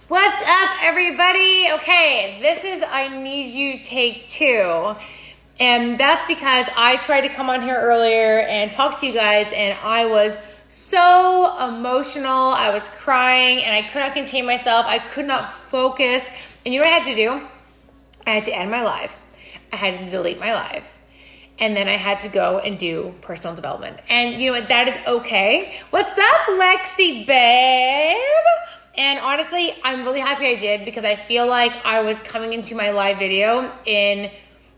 What's up, everybody? Okay, this is I Need You Take 2. And that's because I tried to come on here earlier and talk to you guys, and I was so emotional. I was crying, and I could not contain myself. I could not focus. And you know what I had to do? I had to end my live. I had to delete my live. And then I had to go and do personal development. And you know what? That is okay. What's up, Lexi, babe? And honestly, I'm really happy I did, because I feel like I was coming into my live video in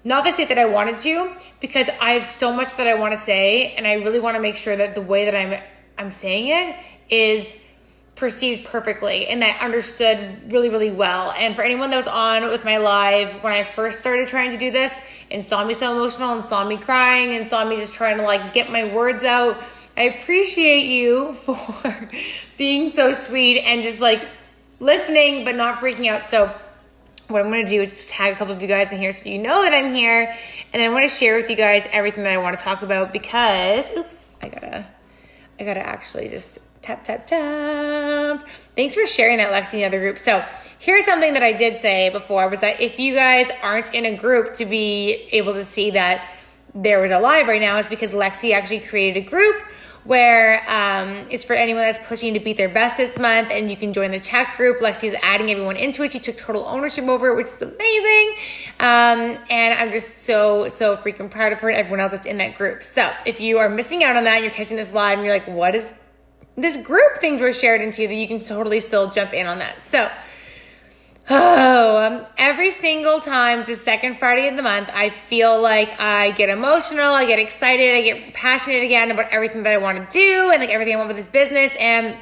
not the state that I wanted to, because I have so much that I want to say, and I really want to make sure that the way that I'm saying it is perceived perfectly and that understood really, really well. And for anyone that was on with my live when I first started trying to do this and saw me so emotional and saw me crying and saw me just trying to get my words out, I appreciate you for being so sweet and just listening but not freaking out. So what I'm going to do is just tag a couple of you guys in here so you know that I'm here, and then I want to share with you guys everything that I want to talk about, because I gotta actually just tap. Thanks for sharing that, Lexi, in the other group. So here's something that I did say before, was that if you guys aren't in a group to be able to see that there was a live right now, is because Lexi actually created a group where it's for anyone that's pushing to beat their best this month, and you can join the chat group. Lexi is adding everyone into it. She took total ownership over it, which is amazing. And I'm just so freaking proud of her and everyone else that's in that group. So if you are missing out on that, you're catching this live and you're like, what is this group things were shared into, that you can totally still jump in on that. So every single time it's the second Friday of the month, I feel like I get emotional, I get excited, I get passionate again about everything that I want to do and everything I want with this business. And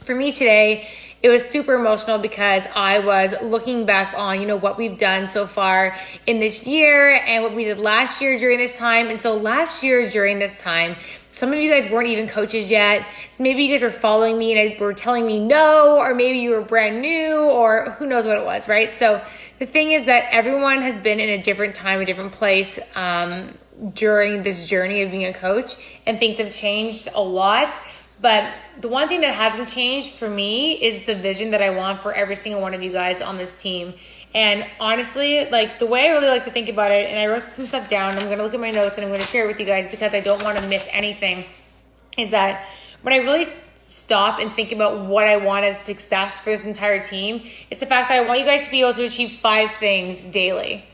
for me today, it was super emotional because I was looking back on, what we've done so far in this year and what we did last year during this time. And so last year during this time, some of you guys weren't even coaches yet. So maybe you guys were following me and were telling me no, or maybe you were brand new, or who knows what it was, right? So the thing is that everyone has been in a different time, a different place during this journey of being a coach, and things have changed a lot. But the one thing that hasn't changed for me is the vision that I want for every single one of you guys on this team. And honestly, the way I really like to think about it, and I wrote some stuff down, I'm going to look at my notes and I'm going to share it with you guys because I don't want to miss anything, is that when I really stop and think about what I want as success for this entire team, it's the fact that I want you guys to be able to achieve 5 things daily.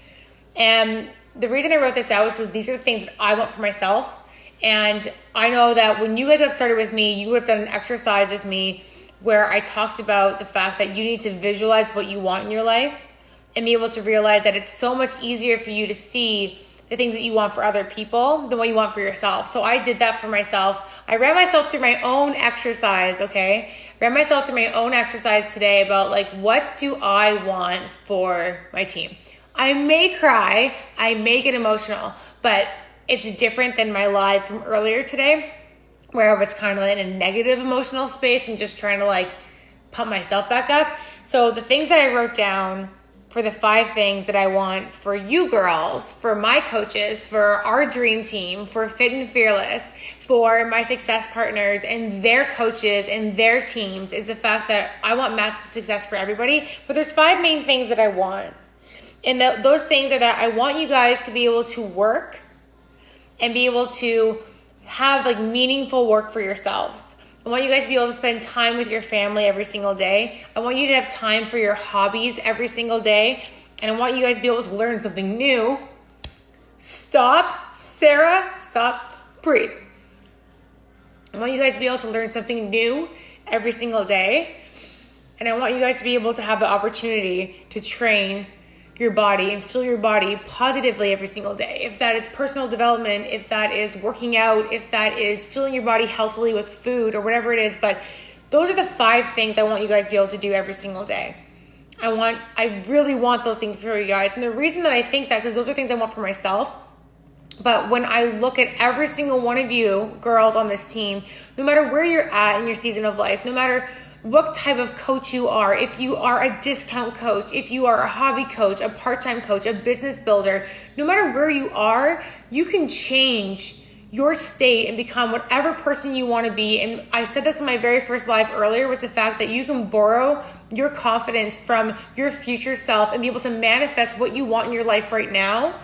And the reason I wrote this out is because these are the things that I want for myself. And I know that when you guys got started with me, you would have done an exercise with me where I talked about the fact that you need to visualize what you want in your life and be able to realize that it's so much easier for you to see the things that you want for other people than what you want for yourself. So I did that for myself. I ran myself through my own exercise, okay? Ran myself through my own exercise today about what do I want for my team? I may cry, I may get emotional, but it's different than my live from earlier today, where I was kind of in a negative emotional space and just trying to pump myself back up. So the things that I wrote down for the 5 things that I want for you girls, for my coaches, for our dream team, for Fit and Fearless, for my success partners and their coaches and their teams, is the fact that I want massive success for everybody. But there's 5 main things that I want. And those things are that I want you guys to be able to work and be able to have meaningful work for yourselves. I want you guys to be able to spend time with your family every single day. I want you to have time for your hobbies every single day. And I want you guys to be able to learn something new. Stop, Sarah, stop, breathe. I want you guys to be able to learn something new every single day. And I want you guys to be able to have the opportunity to train your body and feel your body positively every single day. If that is personal development, if that is working out, if that is filling your body healthily with food or whatever it is. But those are the 5 things I want you guys to be able to do every single day. I really want those things for you guys. And the reason that I think that is those are things I want for myself. But when I look at every single one of you girls on this team, no matter where you're at in your season of life, no matter what type of coach you are, if you are a discount coach, if you are a hobby coach, a part-time coach, a business builder, no matter where you are, you can change your state and become whatever person you want to be. And I said this in my very first live earlier, was the fact that you can borrow your confidence from your future self and be able to manifest what you want in your life right now.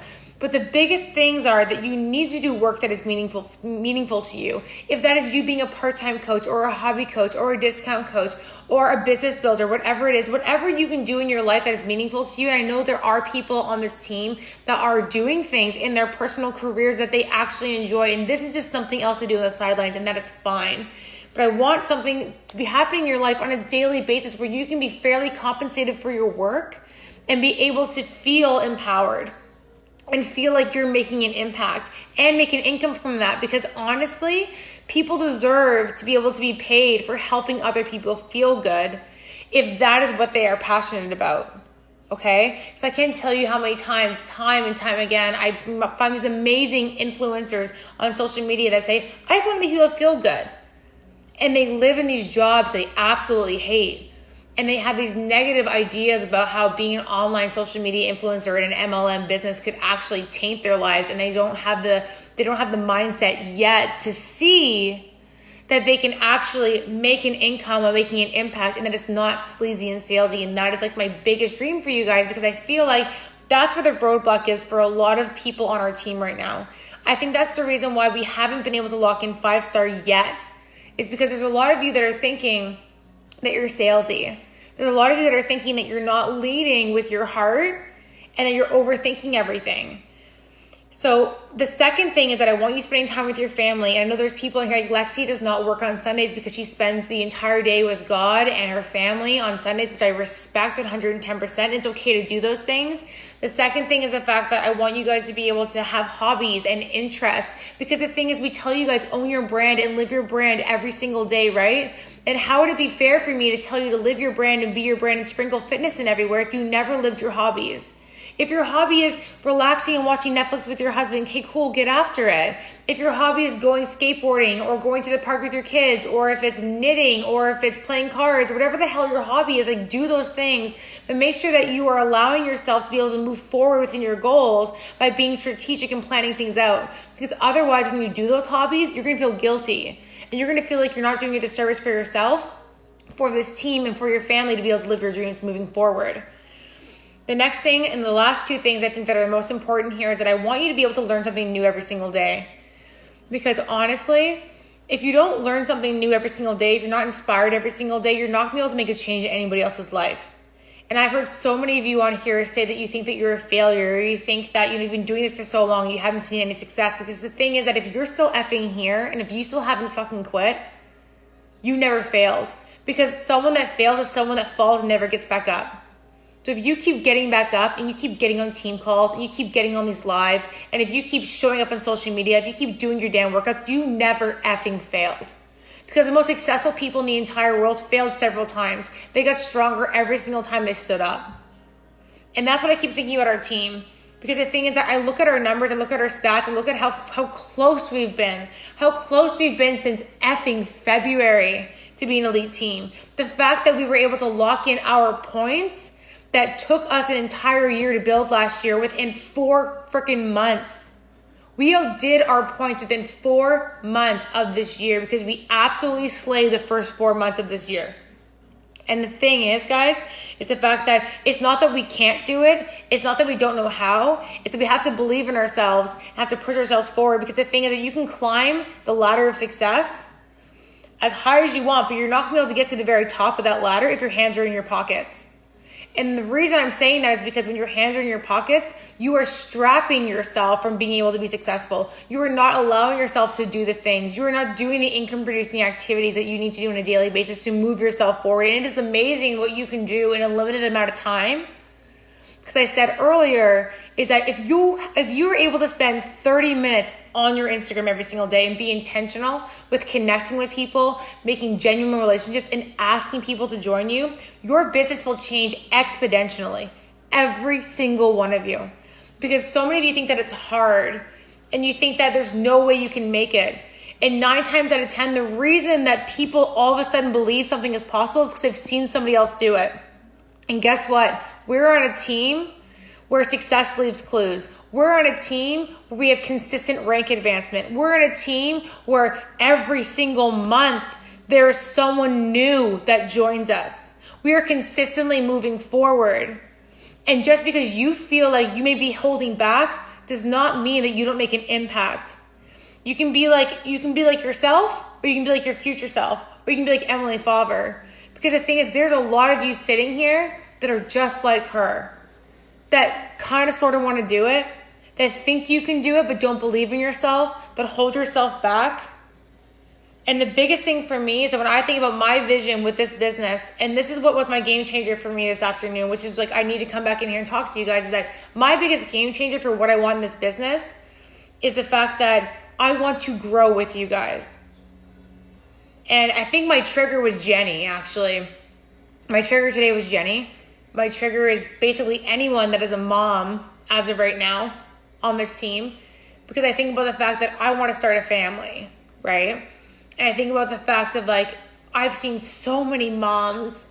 But the biggest things are that you need to do work that is meaningful to you. If that is you being a part-time coach or a hobby coach or a discount coach or a business builder, whatever it is, whatever you can do in your life that is meaningful to you. And I know there are people on this team that are doing things in their personal careers that they actually enjoy. And this is just something else to do on the sidelines, and that is fine. But I want something to be happening in your life on a daily basis where you can be fairly compensated for your work and be able to feel empowered and feel like you're making an impact and make an income from that. Because honestly, people deserve to be able to be paid for helping other people feel good if that is what they are passionate about. Okay? So I can't tell you how many times, time and time again, I find these amazing influencers on social media that say, I just want to make people feel good. And they live in these jobs they absolutely hate. And they have these negative ideas about how being an online social media influencer in an MLM business could actually taint their lives. And they don't have the mindset yet to see that they can actually make an income or making an impact, and that it's not sleazy and salesy. And that is like my biggest dream for you guys, because I feel like that's where the roadblock is for a lot of people on our team right now. I think that's the reason why we haven't been able to lock in 5-star yet, is because there's a lot of you that are thinking that you're salesy. There's a lot of you that are thinking that you're not leading with your heart and that you're overthinking everything. So the second thing is that I want you spending time with your family. And I know there's people in here like Lexi does not work on Sundays because she spends the entire day with God and her family on Sundays, which I respect 110%. It's okay to do those things. The second thing is the fact that I want you guys to be able to have hobbies and interests, because the thing is, we tell you guys own your brand and live your brand every single day, right? And how would it be fair for me to tell you to live your brand and be your brand and sprinkle fitness in everywhere if you never lived your hobbies? If your hobby is relaxing and watching Netflix with your husband, okay, cool, get after it. If your hobby is going skateboarding or going to the park with your kids, or if it's knitting, or if it's playing cards, whatever the hell your hobby is, like, do those things. But make sure that you are allowing yourself to be able to move forward within your goals by being strategic and planning things out. Because otherwise, when you do those hobbies, you're going to feel guilty. And you're going to feel like you're not doing a disservice for yourself, for this team, and for your family to be able to live your dreams moving forward. The next thing, and the last two things I think that are most important here, is that I want you to be able to learn something new every single day. Because honestly, if you don't learn something new every single day, if you're not inspired every single day, you're not going to be able to make a change in anybody else's life. And I've heard so many of you on here say that you think that you're a failure, or you think that you've been doing this for so long, you haven't seen any success. Because the thing is that if you're still effing here, and if you still haven't fucking quit, you never failed. Because someone that fails is someone that falls and never gets back up. So if you keep getting back up and you keep getting on team calls and you keep getting on these lives, and if you keep showing up on social media, if you keep doing your damn workouts, you never effing failed. Because the most successful people in the entire world failed several times. They got stronger every single time they stood up. And that's what I keep thinking about our team. Because the thing is that I look at our numbers, I look at our stats, and look at how close we've been. How close we've been since effing February to be an elite team. The fact that we were able to lock in our points that took us an entire year to build last year within 4 freaking months. We outdid our points within 4 months of this year because we absolutely slayed the first 4 months of this year. And the thing is, guys, it's the fact that it's not that we can't do it. It's not that we don't know how. It's that we have to believe in ourselves and have to push ourselves forward, because the thing is that you can climb the ladder of success as high as you want, but you're not going to be able to get to the very top of that ladder if your hands are in your pockets. And the reason I'm saying that is because when your hands are in your pockets, you are strapping yourself from being able to be successful. You are not allowing yourself to do the things. You are not doing the income producing activities that you need to do on a daily basis to move yourself forward. And it is amazing what you can do in a limited amount of time. Because I said earlier, is that if you're able to spend 30 minutes on your Instagram every single day and be intentional with connecting with people, making genuine relationships, and asking people to join you, your business will change exponentially. Every single one of you. Because so many of you think that it's hard and you think that there's no way you can make it. And 9 times out of 10, the reason that people all of a sudden believe something is possible is because they've seen somebody else do it. And guess what? We're on a team where success leaves clues. We're on a team where we have consistent rank advancement. We're on a team where every single month there is someone new that joins us. We are consistently moving forward. And just because you feel like you may be holding back does not mean that you don't make an impact. You can be like yourself, or you can be like your future self, or you can be like Emily Favre. Because the thing is, there's a lot of you sitting here that are just like her, that kind of sort of want to do it, that think you can do it but don't believe in yourself, that hold yourself back. And the biggest thing for me is that when I think about my vision with this business, and this is what was my game changer for me this afternoon, which is like I need to come back in here and talk to you guys, is that my biggest game changer for what I want in this business is the fact that I want to grow with you guys. And I think my trigger was Jenny, actually. My trigger today was Jenny. My trigger is basically anyone that is a mom as of right now on this team, because I think about the fact that I want to start a family, right? And I think about the fact of like, I've seen so many moms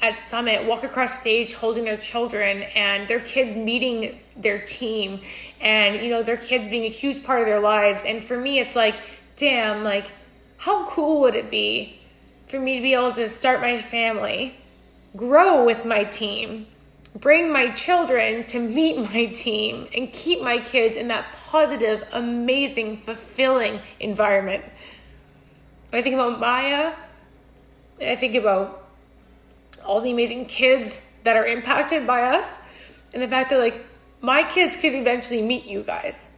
at Summit walk across stage holding their children and their kids meeting their team and, you know, their kids being a huge part of their lives. And for me, it's like, damn, like, how cool would it be for me to be able to start my family, grow with my team, bring my children to meet my team, and keep my kids in that positive, amazing, fulfilling environment. When I think about Maya, and I think about all the amazing kids that are impacted by us, and the fact that like my kids could eventually meet you guys.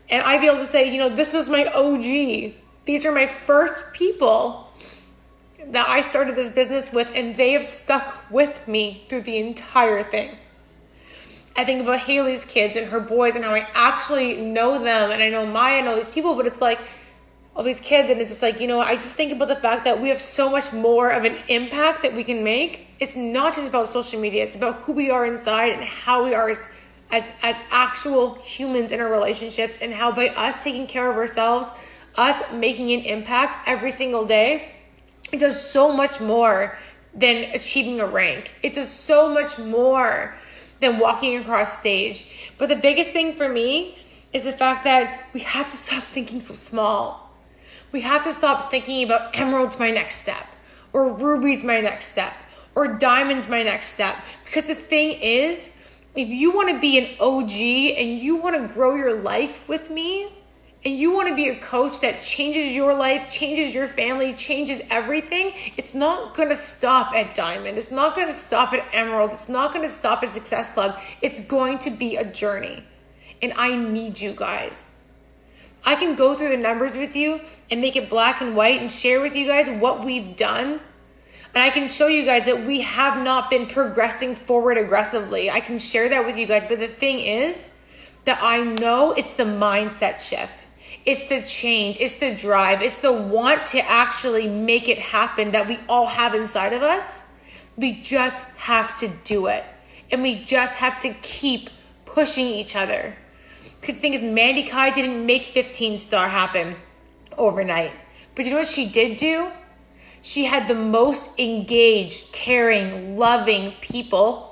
And I'd be able to say, you know, this was my OG. These are my first people that I started this business with, and they have stuck with me through the entire thing. I think about Haley's kids and her boys and how I actually know them, and I know Maya and all these people, but it's like all these kids, and it's just like, you know, I just think about the fact that we have so much more of an impact that we can make. It's not just about social media. It's about who we are inside and how we are as actual humans in our relationships, and how by us taking care of ourselves, us making an impact every single day, it does so much more than achieving a rank. It does so much more than walking across stage. But the biggest thing for me is the fact that we have to stop thinking so small. We have to stop thinking about emerald's my next step, or ruby's my next step, or diamond's my next step. Because the thing is, if you want to be an OG and you want to grow your life with me, and you want to be a coach that changes your life, changes your family, changes everything, it's not going to stop at diamond. It's not going to stop at emerald. It's not going to stop at Success Club. It's going to be a journey. And I need you guys. I can go through the numbers with you and make it black and white and share with you guys what we've done. And I can show you guys that we have not been progressing forward aggressively. I can share that with you guys. But the thing is that I know it's the mindset shift. It's the change. It's the drive. It's the want to actually make it happen that we all have inside of us. We just have to do it. And we just have to keep pushing each other. Because the thing is, Mandy Kai didn't make 15 star happen overnight. But you know what she did do? She had the most engaged, caring, loving people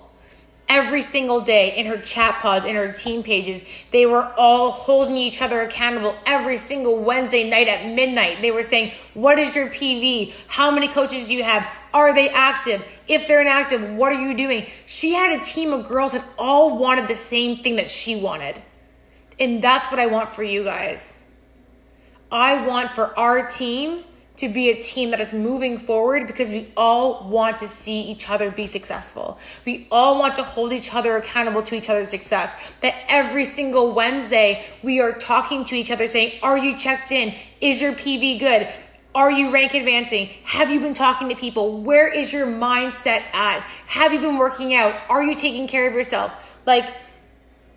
every single day in her chat pods, in her team pages. They were all holding each other accountable every single Wednesday night at midnight. They were saying, what is your PV? How many coaches do you have? Are they active? If they're inactive, what are you doing? She had a team of girls that all wanted the same thing that she wanted. And that's what I want for you guys. I want for our team to be a team that is moving forward because we all want to see each other be successful. We all want to hold each other accountable to each other's success. That every single Wednesday we are talking to each other saying, are you checked in? Is your PV good? Are you rank advancing? Have you been talking to people? Where is your mindset at? Have you been working out? Are you taking care of yourself? Like,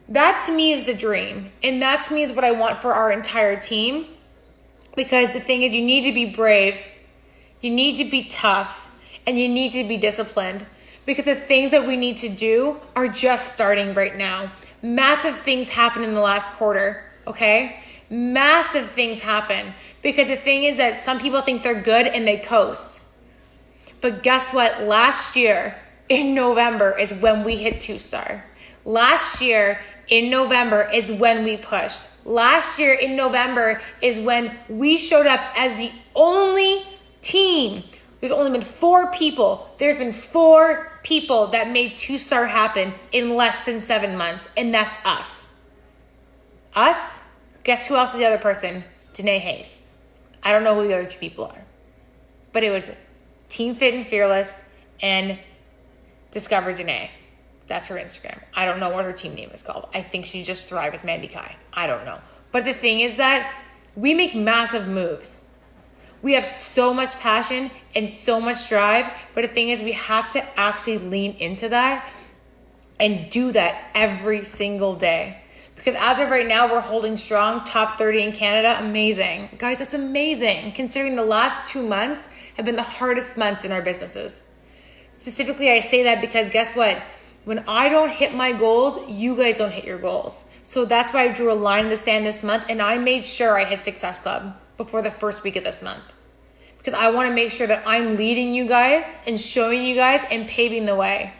that to me is the dream. And that to me is what I want for our entire team. Because the thing is, you need to be brave, you need to be tough, and you need to be disciplined. Because the things that we need to do are just starting right now. Massive things happen in the last quarter, okay? Massive things happen. Because the thing is that some people think they're good and they coast. But guess what? Last year in November is when we hit 2-star. Last year in November is when we pushed. Last year in November is when we showed up as the only team. There's only been 4 people. There's been 4 people that made 2-star happen in less than 7 months, and that's us. Us? Guess who else is the other person? Danae Hayes. I don't know who the other 2 people are. But it was Team Fit and Fearless and Discover Danae. That's her Instagram. I don't know what her team name is called. I think she just Thrive with Mandy Kai. I don't know. But the thing is that we make massive moves. We have so much passion and so much drive. But the thing is, we have to actually lean into that and do that every single day. Because as of right now, we're holding strong, top 30 in Canada. Amazing. Guys, that's amazing. Considering the last 2 months have been the hardest months in our businesses. Specifically, I say that because guess what? When I don't hit my goals, you guys don't hit your goals. So that's why I drew a line in the sand this month, and I made sure I hit Success Club before the first week of this month. Because I want to make sure that I'm leading you guys and showing you guys and paving the way.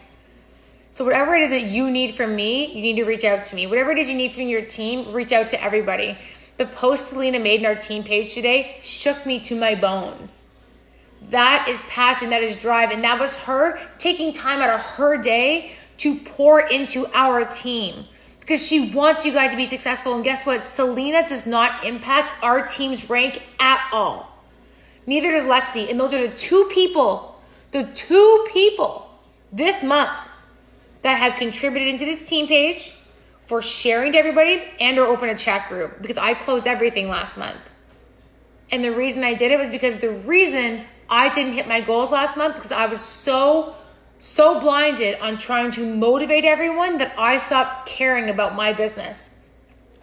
So whatever it is that you need from me, you need to reach out to me. Whatever it is you need from your team, reach out to everybody. The post Selena made in our team page today shook me to my bones. That is passion, that is drive, and that was her taking time out of her day to pour into our team because she wants you guys to be successful. And guess what? Selena does not impact our team's rank at all. Neither does Lexi. And those are the two people this month that have contributed into this team page for sharing to everybody and or open a chat group because I closed everything last month. And the reason I did it was because the reason I didn't hit my goals last month because I was so blinded on trying to motivate everyone that I stopped caring about my business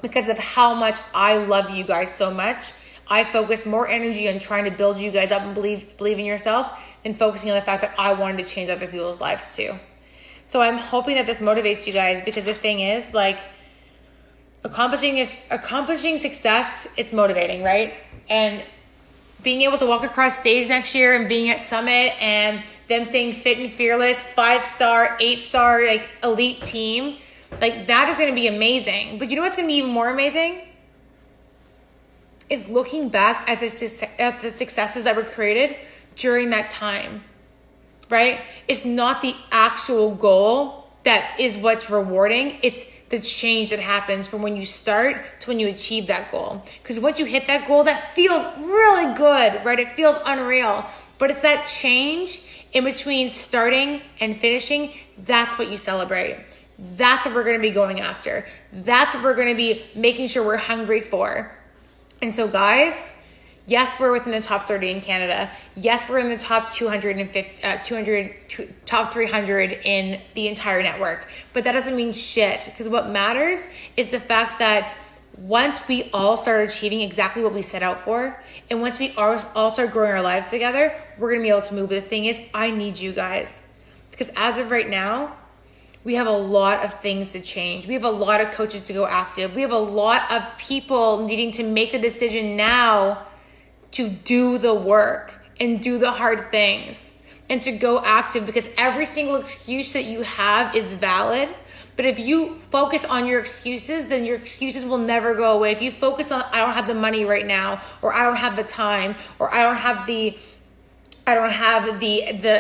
because of how much I love you guys so much. I focused more energy on trying to build you guys up and believe in yourself than focusing on the fact that I wanted to change other people's lives too. So I'm hoping that this motivates you guys because the thing is, like, accomplishing success, it's motivating, right? And being able to walk across stage next year and being at Summit and them saying Fit and Fearless, 5-star, 8-star, like elite team, like that is going to be amazing. But you know what's going to be even more amazing? Is looking back at the successes that were created during that time, right? It's not the actual goal that is what's rewarding. It's the change that happens from when you start to when you achieve that goal. Because once you hit that goal, that feels really good, right? It feels unreal. But it's that change in between starting and finishing. That's what you celebrate. That's what we're going to be going after. That's what we're going to be making sure we're hungry for. And so guys, yes, we're within the top 30 in Canada. Yes, we're in the top 250, top 300 in the entire network. But that doesn't mean shit because what matters is the fact that once we all start achieving exactly what we set out for, and once we all start growing our lives together, we're going to be able to move. But the thing is, I need you guys because as of right now, we have a lot of things to change. We have a lot of coaches to go active. We have a lot of people needing to make a decision now to do the work and do the hard things and to go active because every single excuse that you have is valid. But if you focus on your excuses, then your excuses will never go away. If you focus on, I don't have the money right now, or I don't have the time, or I don't have the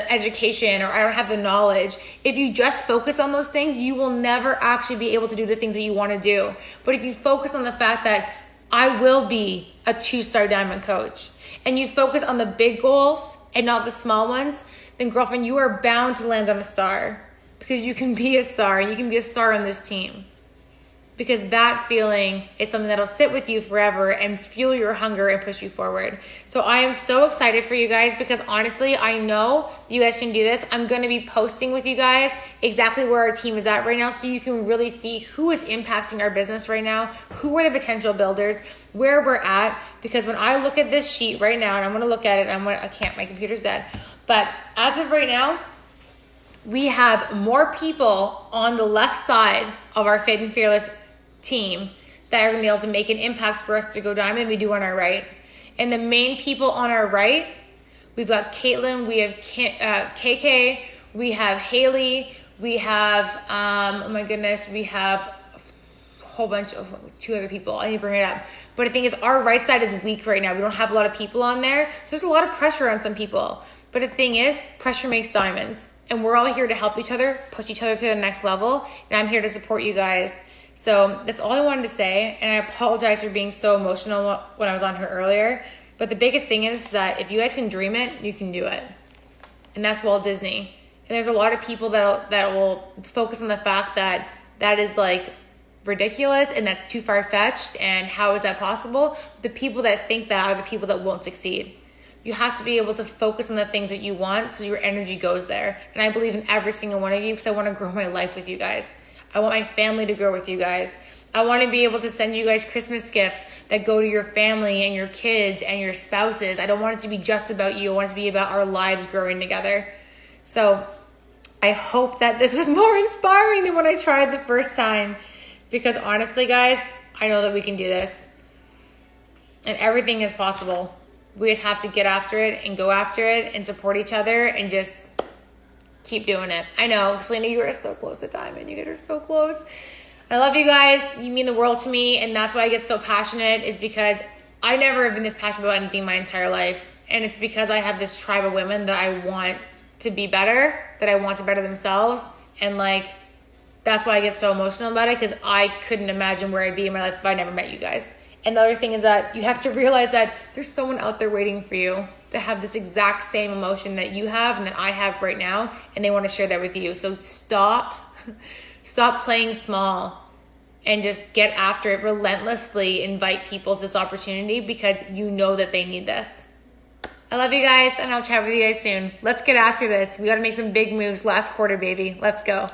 education, or I don't have the knowledge. If you just focus on those things, you will never actually be able to do the things that you want to do. But if you focus on the fact that I will be a 2-star diamond coach, and you focus on the big goals and not the small ones, then girlfriend, you are bound to land on a star because you can be a star and you can be a star on this team. Because that feeling is something that'll sit with you forever and fuel your hunger and push you forward. So I am so excited for you guys because honestly, I know you guys can do this. I'm going to be posting with you guys exactly where our team is at right now so you can really see who is impacting our business right now, who are the potential builders, where we're at. Because when I look at this sheet right now, and I'm going to look at it, I can't, my computer's dead. But as of right now, we have more people on the left side of our Fit and Fearless team that are going to be able to make an impact for us to go diamond than we do on our right. And the main people on our right, we've got Caitlin, we have KK, we have Haley, We have, oh my goodness, we have a whole bunch of 2 other people. I need to bring it up. But the thing is, our right side is weak right now. We don't have a lot of people on there. So there's a lot of pressure on some people. But the thing is, pressure makes diamonds. And we're all here to help each other, push each other to the next level. And I'm here to support you guys. So that's all I wanted to say. And I apologize for being so emotional when I was on here earlier. But the biggest thing is that if you guys can dream it, you can do it. And that's Walt Disney. And there's a lot of people that will focus on the fact that that is like ridiculous and that's too far-fetched and how is that possible? The people that think that are the people that won't succeed. You have to be able to focus on the things that you want so your energy goes there. And I believe in every single one of you because I want to grow my life with you guys. I want my family to grow with you guys. I want to be able to send you guys Christmas gifts that go to your family and your kids and your spouses. I don't want it to be just about you. I want it to be about our lives growing together. So I hope that this was more inspiring than when I tried the first time. Because honestly, guys, I know that we can do this. And everything is possible. We just have to get after it and go after it and support each other and just keep doing it. I know, Selena, you are so close to Diamond. You guys are so close. I love you guys. You mean the world to me. And that's why I get so passionate is because I never have been this passionate about anything my entire life. And it's because I have this tribe of women that I want to be better, that I want to better themselves. And like, that's why I get so emotional about it because I couldn't imagine where I'd be in my life if I never met you guys. And the other thing is that you have to realize that there's someone out there waiting for you to have this exact same emotion that you have and that I have right now, and they want to share that with you. So stop playing small and just get after it relentlessly. Invite people to this opportunity because you know that they need this. I love you guys, and I'll chat with you guys soon. Let's get after this. We got to make some big moves last quarter, baby. Let's go.